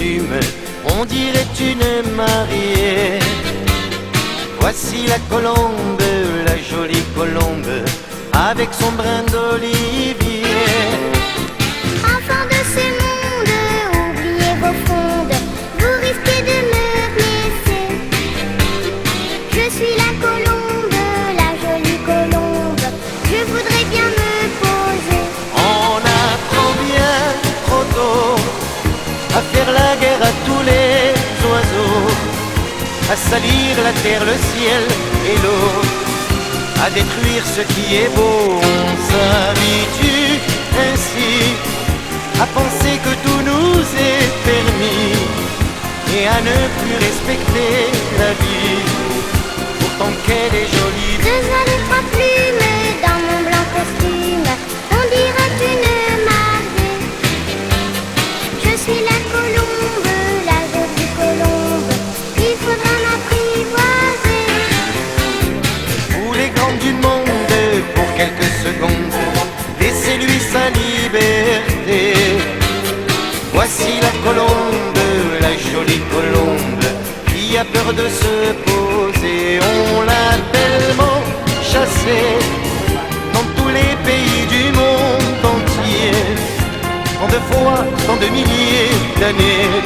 costume, on dirait une mariée. Voici la colombe, la jolie colombe, avec son brin d'olivier. Enfants de ce monde, oubliez vos frondes, vous risquez de me blesser. Je suis la colombe, la jolie colombe, je voudrais bien me poser. On apprend bien trop tôt à faire la guerre à tous les oiseaux, à salir la terre, le ciel et l'eau, à détruire ce qui est beau. On s'habitue ainsi à penser que tout nous est permis et à ne plus respecter la vie, pourtant qu'elle est jolie. Deux ailes, trois plumes dans mon blanc costume, on dirait une mariée. Je suis la colombe, la jolie colombe, il faudra m'apprivoiser. Vous les grands du monde, pour quelques secondes, laissez-lui sa liberté. Voici la colombe, la jolie colombe, qui a peur de se poser. On l'a tellement chassée dans tous les pays du monde entier, tant de fois, tant de milliers d'années,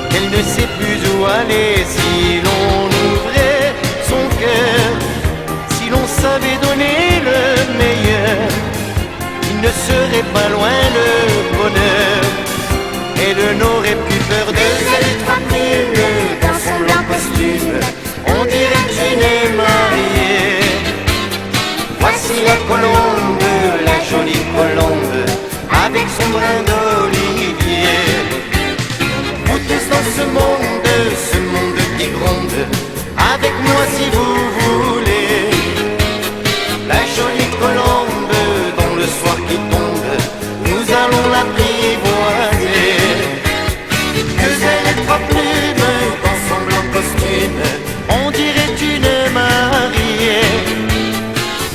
qu'elle ne sait plus où aller. Si l'on ouvrait son cœur, si l'on savait donner le meilleur, il ne serait pas loin le bonheur. Elle n'aurait plus peur de Deux, trois plumes dans son blanc costume, on dirait une est mariée. Voici la colombe, la jolie colombe, avec son brin d'olivier. Vous tous dans ce monde qui gronde, avec moi si vous voulez. La jolie colombe, dans le soir qui tombe, nous allons l'apprivoiser. Deux ailes et trois plumes dans son blanc costume, on dirait une mariée.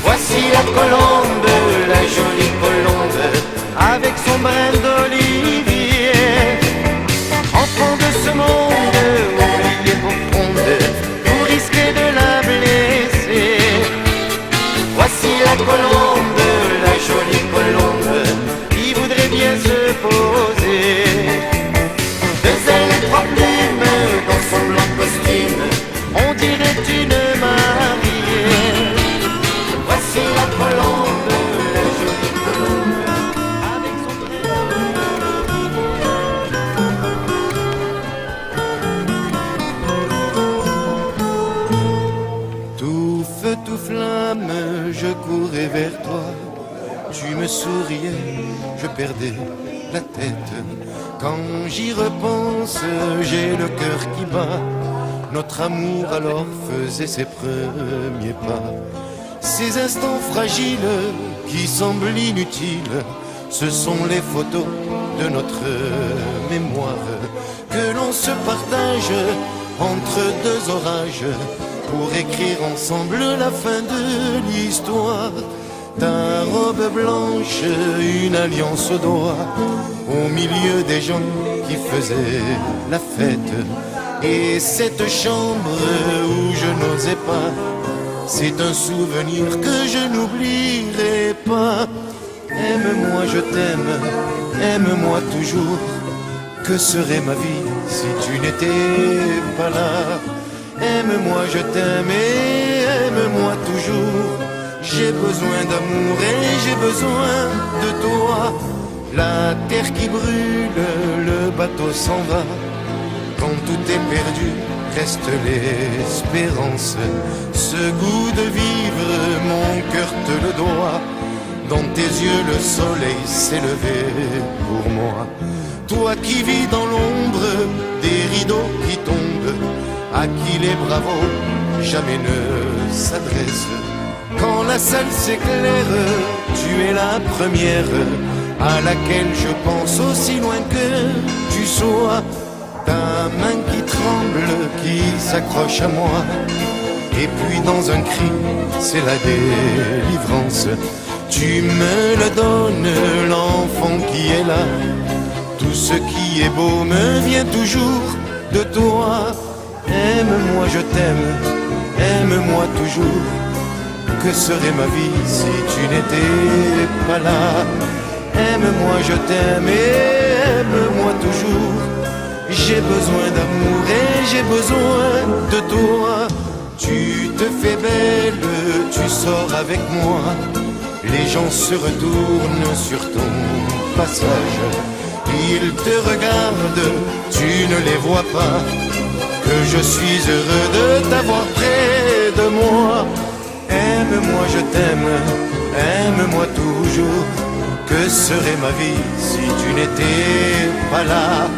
Voici la colombe, la jolie colombe, avec son brin d'olivier. Enfants de ce monde, oubliez vos frondes, vous risquez de la blesser. Voici la colombe, la jolie colombe, qui voudrait bien se poser. Deux ailes et trois plumes dans son blanc costume, on dirait une mariée. Voici la colombe, la jolie colombe, avec son brin. Tout feu, tout flamme, je courais vers toi. Tu me souriais, je perdais la tête. Quand j'y repense, j'ai le cœur qui bat. Notre amour alors faisait ses premiers pas. Ces instants fragiles qui semblent inutiles, ce sont les photos de notre mémoire que l'on se partage entre deux orages pour écrire ensemble la fin de l'histoire. Ta robe blanche, une alliance au doigt, au milieu des gens qui faisaient la fête. Et cette chambre où je n'osais pas, c'est un souvenir que je n'oublierai pas. Aime-moi, je t'aime, aime-moi toujours. Que serait ma vie si tu n'étais pas là? Aime-moi, je t'aime et aime-moi toujours. J'ai besoin d'amour et j'ai besoin de toi. La terre qui brûle, le bateau s'en va. Quand tout est perdu, reste l'espérance. Ce goût de vivre, mon cœur te le doit. Dans tes yeux, le soleil s'est levé pour moi. Toi qui vis dans l'ombre des rideaux qui tombent, à qui les bravos jamais ne s'adressent. Quand la salle s'éclaire, tu es la première à laquelle je pense aussi loin que tu sois. Ta main qui tremble, qui s'accroche à moi. Et puis dans un cri, c'est la délivrance. Tu me le donnes, l'enfant qui est là. Tout Tout ce qui est beau me vient toujours de toi. Aime-moi, je t'aime, aime-moi toujours. Que serait ma vie si tu n'étais pas là? Aime-moi, je t'aime et aime-moi toujours. J'ai besoin d'amour et j'ai besoin de toi. Tu te fais belle, tu sors avec moi. Les gens se retournent sur ton passage. Ils te regardent, tu ne les vois pas. Que je suis heureux de t'avoir près de moi. Aime-moi, je t'aime, aime-moi toujours. Que serait ma vie si tu n'étais pas là?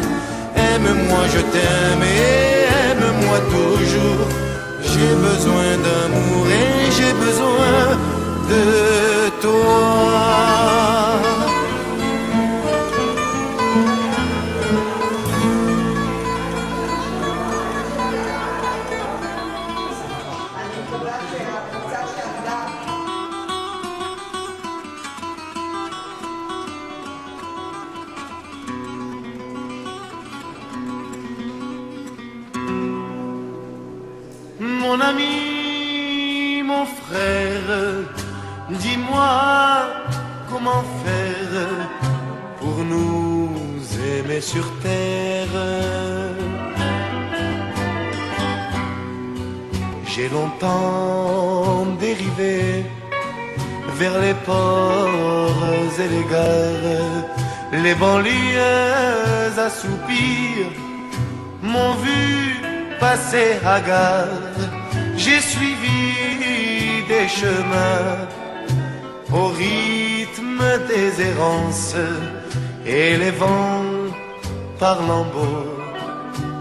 Aime-moi, je t'aime et aime-moi toujours. J'ai besoin d'amour et j'ai besoin de toi. Mon ami, mon frère, dis-moi comment faire pour nous aimer sur terre. J'ai longtemps dérivé vers les ports et les gares. Les banlieues assoupies m'ont vu passer à gare. J'ai suivi des chemins au rythme des errances, et les vents parlant beau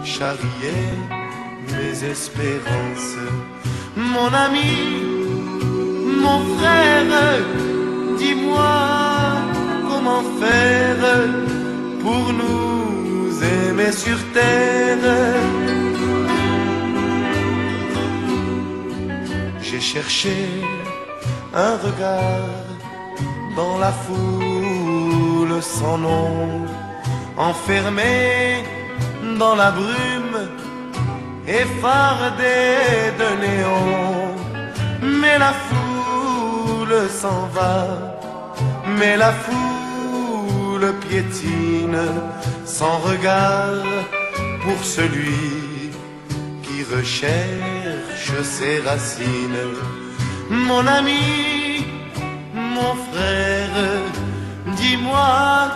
charriaient mes espérances. Mon ami, mon frère, dis-moi comment faire pour nous aimer sur terre. J'ai cherché un regard dans la foule sans nom, enfermé dans la brume, effardé de néon. Mais la foule s'en va, mais la foule piétine, sans regard pour celui qui recherche ses racines. Mon ami, mon frère, dis-moi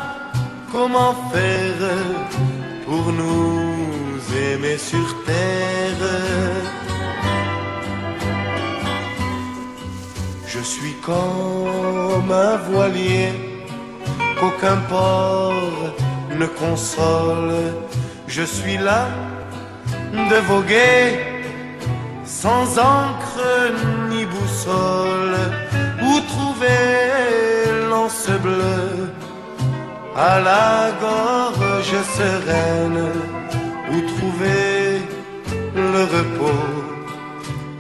comment faire pour nous aimer sur terre. Je suis comme un voilier qu'aucun port ne console. Je suis là de voguer sans encre ni boussole. Où trouver l'anse bleue à la gorge sereine? Où trouver le repos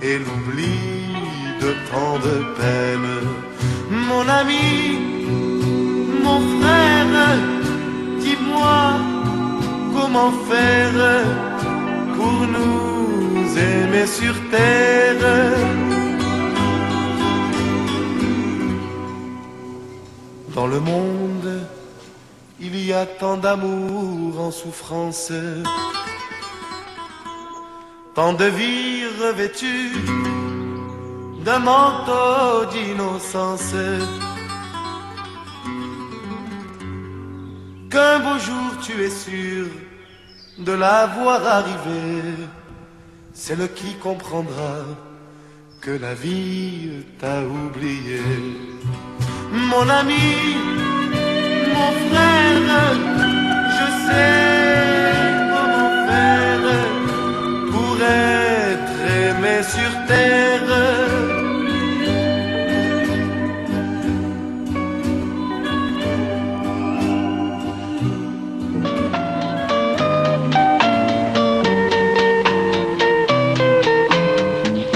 et l'oubli de tant de peine? Mon ami, mon frère, dis-moi comment faire pour nous aimer sur terre. Dans le monde, il y a tant d'amour en souffrance, tant de vies revêtues d'un manteau d'innocence, qu'un beau jour tu es sûr de la voir arriver. C'est le qui comprendra que la vie t'a oublié. Mon ami, mon frère, je sais comment faire pour être aimé sur terre.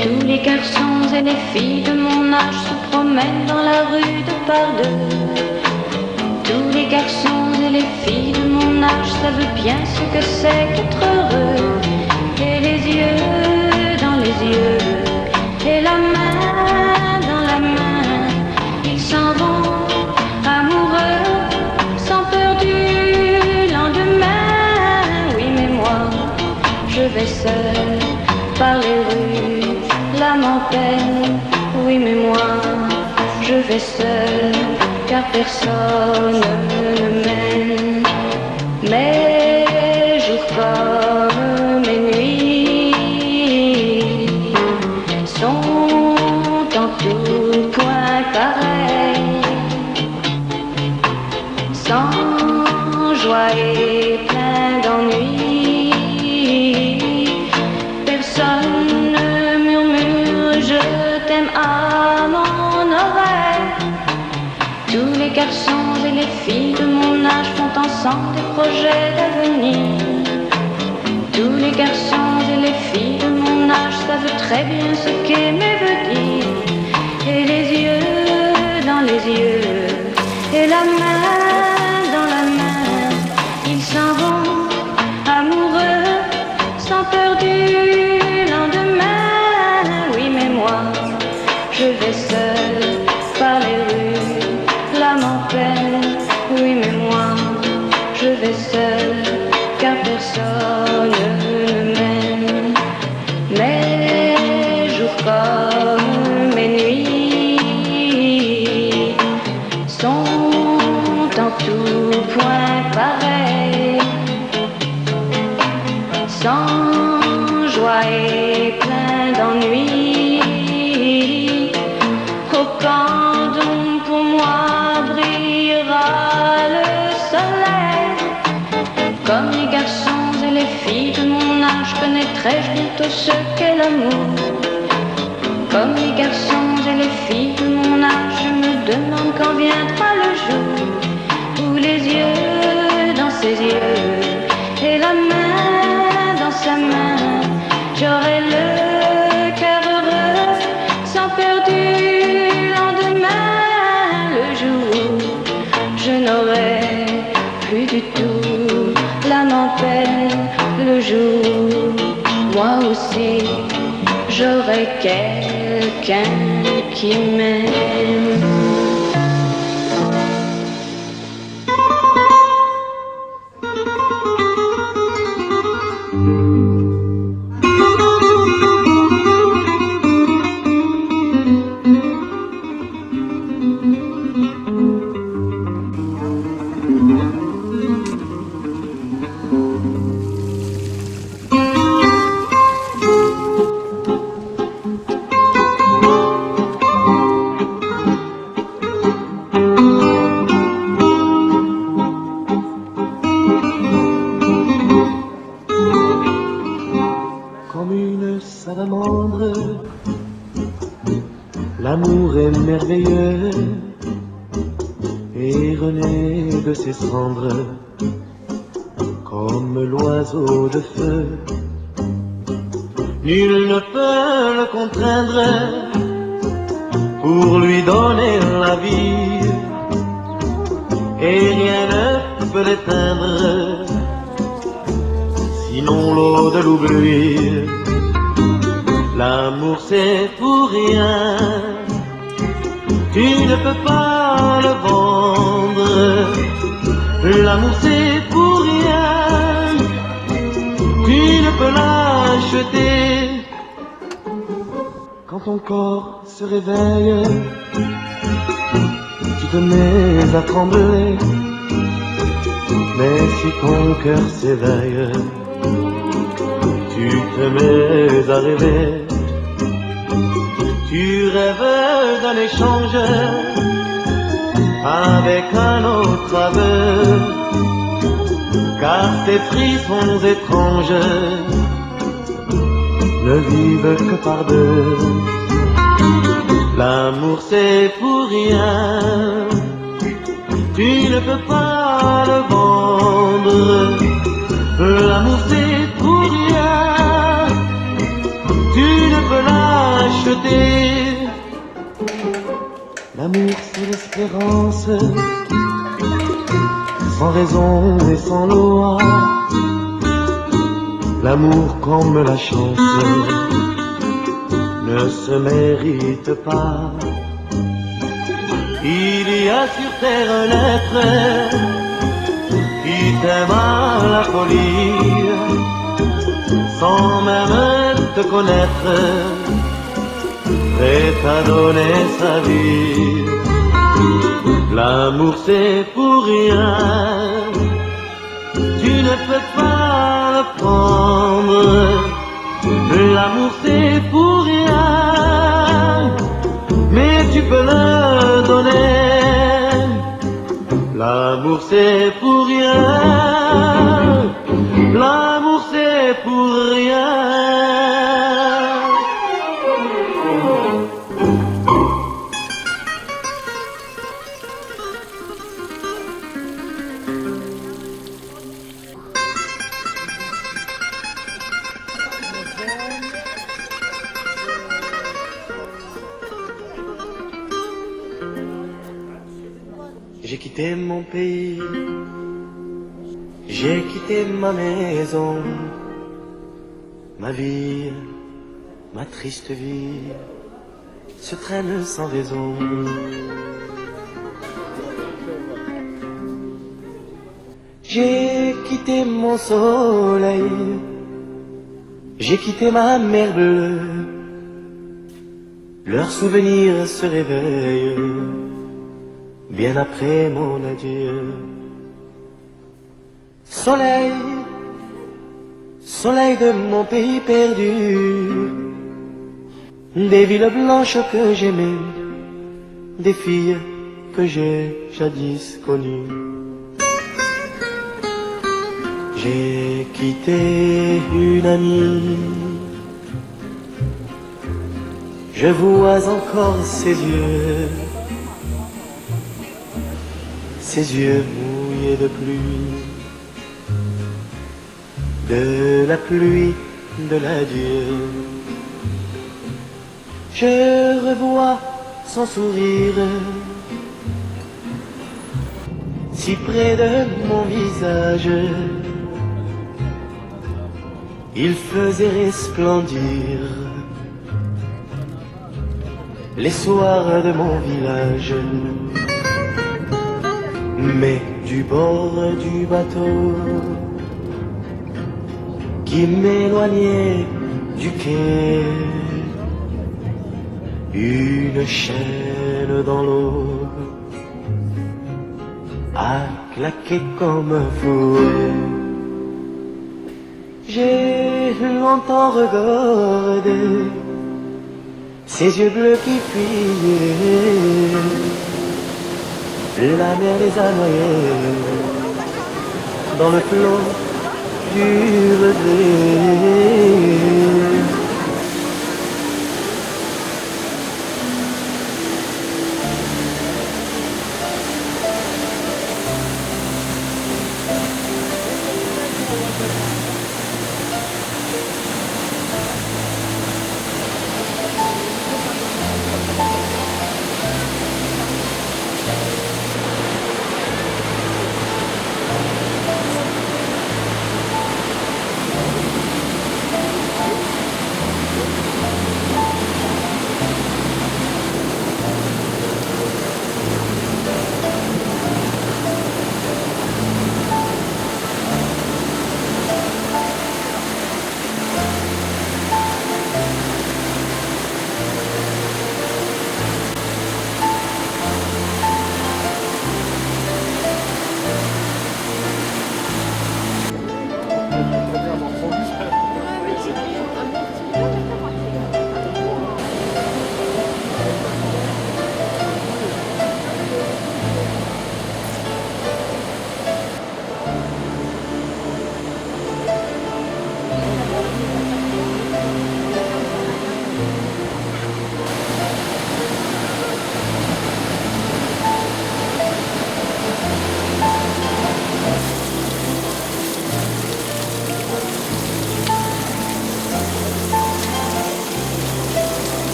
Tous les garçons et les filles de mon âge se promènent dans la rue de par deux. Tous les garçons et les filles de mon âge savent bien ce que c'est qu'être heureux. Et les yeux dans les yeux, et la main dans la main, ils s'en vont amoureux, sans peur du lendemain. Oui, mais moi, je vais seul par les rues, l'âme en peine. Oui, mais moi, je vais seul, car personne ne m'aime. Mes jours comme mes nuits sont en tout point pareils, sans joie et plein d'ennui. Personne ne murmure je t'aime à mon oreille. Tous les garçons et les filles de mon âge font ensemble des projets d'avenir. Tous les garçons et les filles de mon âge savent très bien ce qu'aimer veut dire. Et les yeux dans les yeux, et la main dans la main, ils s'en vont amoureux, sans peur du lendemain. Oui, mais moi, je vais seul par les rues, l'âme en peine. Oui, mais moi, je vais seul, car personne ne m'aime. Mes jours comme mes nuits sont en tout point pareils, sans joie et plein d'ennui. Oh, quand donc pour moi brillera le soleil, comme les garçons et les filles de mon âge, connaîtrai-je bientôt ce qu'est l'amour. Comme les garçons et les filles de mon âge, je me demande quand viendra le jour où les yeux dans ses yeux et la main dans sa main, j'aurai le cœur heureux, sans peur du lendemain. Le jour où je n'aurai plus du tout l'âme en peine, le jour où moi aussi j'aurai quelqu'un qui m'aime. Comme une salamandre, l'amour est merveilleux et renaît de ses cendres comme l'oiseau de feu. Nul ne peut le contraindre pour lui donner la vie, et rien ne peut l'éteindre, sinon l'eau de l'oubli. L'amour c'est pour rien, tu ne peux pas le vendre. L'amour c'est pour rien, tu ne peux l'acheter. Quand ton corps se réveille, tu te mets à trembler, mais si ton cœur s'éveille, tu te mets à rêver. Tu rêves d'un échange avec un autre aveu, car ces frissons étranges ne vivent que par deux. L'amour c'est pour rien, tu ne peux pas le vendre. L'amour c'est pour rien, tu ne peux l'acheter. L'amour c'est l'espérance, sans raison et sans loi. L'amour comme la chance ne se mérite pas. Il y a sur terre un être qui t'aime à la folie, sans même te connaître, prêt à donner sa vie. L'amour c'est pour rien, tu ne peux pas le prendre. L'amour c'est pour rien, mais tu peux le donner. L'amour c'est pour rien, l'amour c'est pour rien. J'ai quitté mon pays, j'ai quitté ma maison, ma vie, ma triste vie se traîne sans raison. J'ai quitté mon soleil, j'ai quitté ma mer bleue, leurs souvenirs se réveillent bien après mon adieu. Soleil, soleil de mon pays perdu, des villes blanches que j'aimais, des filles que j'ai jadis connues. J'ai quitté une amie, je vois encore ses yeux mouillés de pluie, de la pluie de l'adieu. Je revois son sourire, si près de mon visage, il faisait resplendir les soirs de mon village. Mais du bord du bateau qui m'éloignait du quai, une chaîne dans l'eau a claqué comme un fouet. J'ai longtemps regardé ses yeux bleus qui fuyaient, la mer les a noyés dans le flot du regret.